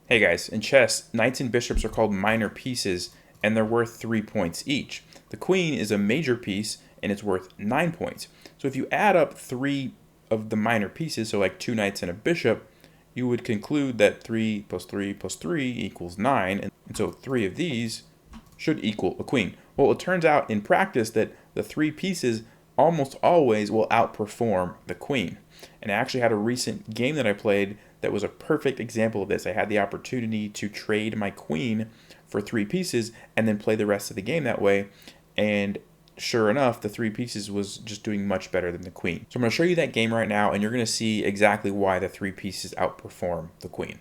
Hey guys, in chess, knights and bishops are called minor pieces and they're worth 3 points each. The queen is a major piece and it's worth 9 points. So if you add up 3 of the minor pieces, so like 2 knights and a bishop, you would conclude that 3 plus 3 plus 3 equals 9, and so 3 of these should equal a queen. Well, it turns out in practice that the 3 pieces almost always will outperform the queen. And I actually had a recent game that I played that was a perfect example of this. I had the opportunity to trade my queen for 3 pieces and then play the rest of the game that way. And sure enough, the 3 pieces was just doing much better than the queen. So I'm going to show you that game right now, and you're going to see exactly why the 3 pieces outperform the queen.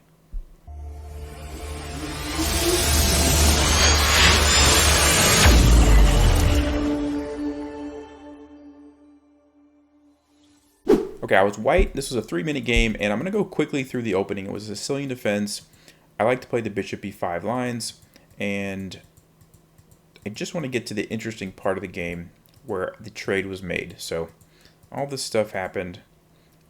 Okay, I was white. This was a 3-minute game, and I'm going to go quickly through the opening. It was a Sicilian defense. I like to play the bishop e5 lines, and I just want to get to the interesting part of the game where the trade was made. So all this stuff happened,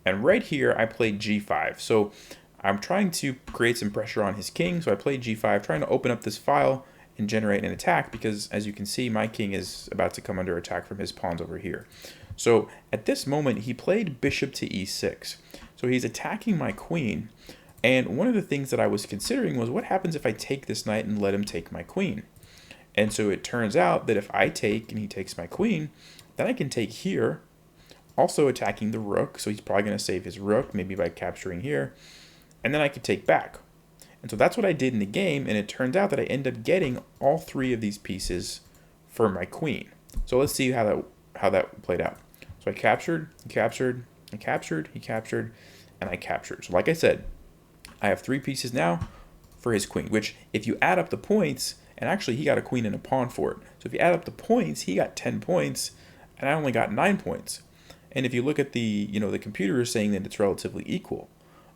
and right here I played g5. So I'm trying to create some pressure on his king, so I played g5, trying to open up this file and generate an attack because, as you can see, my king is about to come under attack from his pawns over here. So at this moment, he played bishop to e6. So he's attacking my queen. And one of the things that I was considering was what happens if I take this knight and let him take my queen? And so it turns out that if I take and he takes my queen, then I can take here, also attacking the rook. So he's probably going to save his rook, maybe by capturing here. And then I could take back. And so that's what I did in the game. And it turns out that I end up getting all 3 of these pieces for my queen. So let's see how that played out. So I captured, he captured, I captured, he captured, and I captured. So like I said, I have 3 pieces now for his queen, which if you add up the points, and actually he got a queen and a pawn for it. So if you add up the points, he got 10 points, and I only got 9 points. And if you look at the computer is saying that it's relatively equal.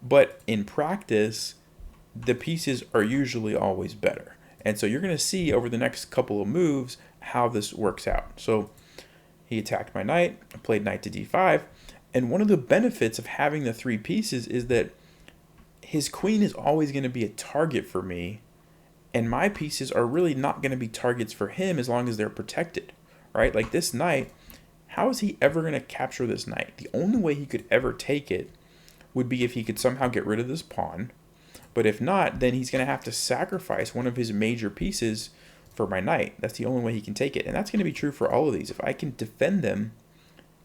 But in practice, the pieces are usually always better. And so you're going to see over the next couple of moves how this works out. So he attacked my knight, I played knight to d5, and one of the benefits of having the 3 pieces is that his queen is always going to be a target for me, and my pieces are really not going to be targets for him as long as they're protected, right? Like this knight, how is he ever going to capture this knight? The only way he could ever take it would be if he could somehow get rid of this pawn, but if not, then he's going to have to sacrifice one of his major pieces for my knight. That's the only way he can take it. And that's going to be true for all of these. If I can defend them,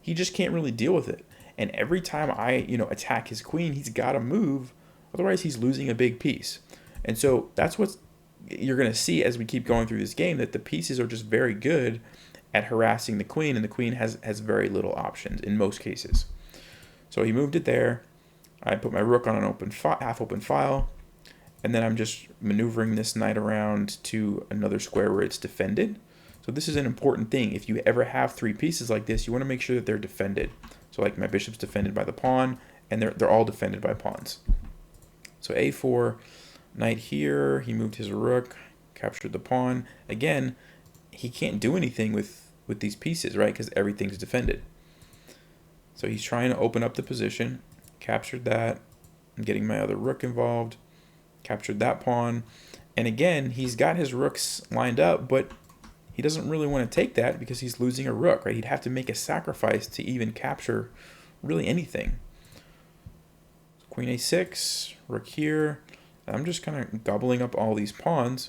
he just can't really deal with it. And every time I, attack his queen, he's got to move. Otherwise, he's losing a big piece. And so that's what you're going to see as we keep going through this game, that the pieces are just very good at harassing the queen, and the queen has very little options in most cases. So he moved it there. I put my rook on an half open file. And then I'm just maneuvering this knight around to another square where it's defended. So this is an important thing. If you ever have 3 pieces like this, you want to make sure that they're defended. So like my bishop's defended by the pawn, and they're all defended by pawns. So a4, knight here, he moved his rook, captured the pawn. Again, he can't do anything with these pieces, right? Because everything's defended. So he's trying to open up the position, captured that. I'm getting my other rook involved. Captured that pawn, and again he's got his rooks lined up, but he doesn't really want to take that because he's losing a rook, right? He'd have to make a sacrifice to even capture really anything. So queen a6, rook here. I'm just kind of gobbling up all these pawns.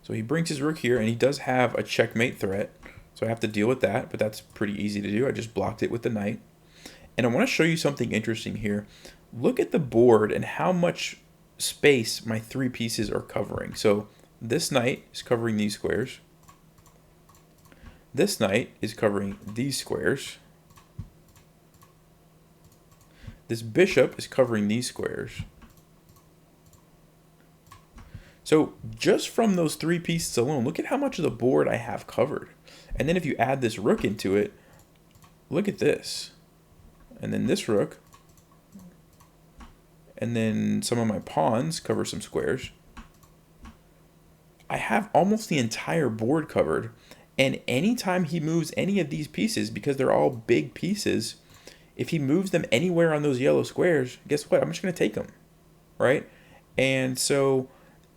So he brings his rook here, and he does have a checkmate threat, so I have to deal with that, but that's pretty easy to do. I just blocked it with the knight. And I want to show you something interesting here. Look at the board and how much space my 3 pieces are covering. So this knight is covering these squares. This knight is covering these squares. This bishop is covering these squares. So just from those 3 pieces alone, look at how much of the board I have covered. And then if you add this rook into it, look at this. And then this rook. And then some of my pawns cover some squares. I have almost the entire board covered, and anytime he moves any of these pieces, because they're all big pieces, if he moves them anywhere on those yellow squares, guess what? I'm just going to take them, right? And so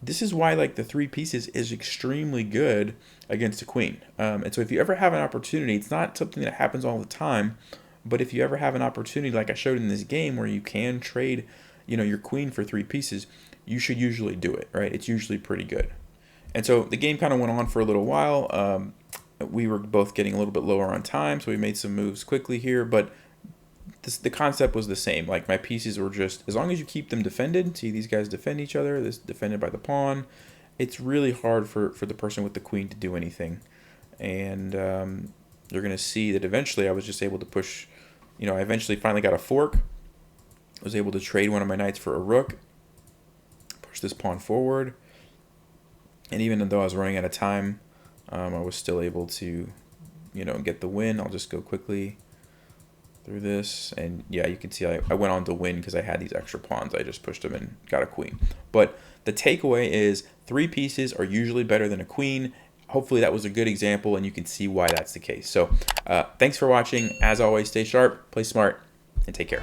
this is why like the three pieces is extremely good against a queen. And so if you ever have an opportunity, it's not something that happens all the time, but if you ever have an opportunity like I showed in this game where you can trade, your queen for three pieces, you should usually do it, right? It's usually pretty good. And so the game kind of went on for a little while. We were both getting a little bit lower on time, so we made some moves quickly here, but the concept was the same. Like my pieces were just, as long as you keep them defended, see these guys defend each other, this defended by the pawn, it's really hard for the person with the queen to do anything. And you're going to see that eventually I was just able to push, I eventually finally got a fork. I was able to trade one of my knights for a rook, push this pawn forward. And even though I was running out of time, I was still able to, get the win. I'll just go quickly through this. And yeah, you can see I went on to win because I had these extra pawns. I just pushed them and got a queen. But the takeaway is three pieces are usually better than a queen. Hopefully that was a good example and you can see why that's the case. So thanks for watching. As always, stay sharp, play smart, and take care.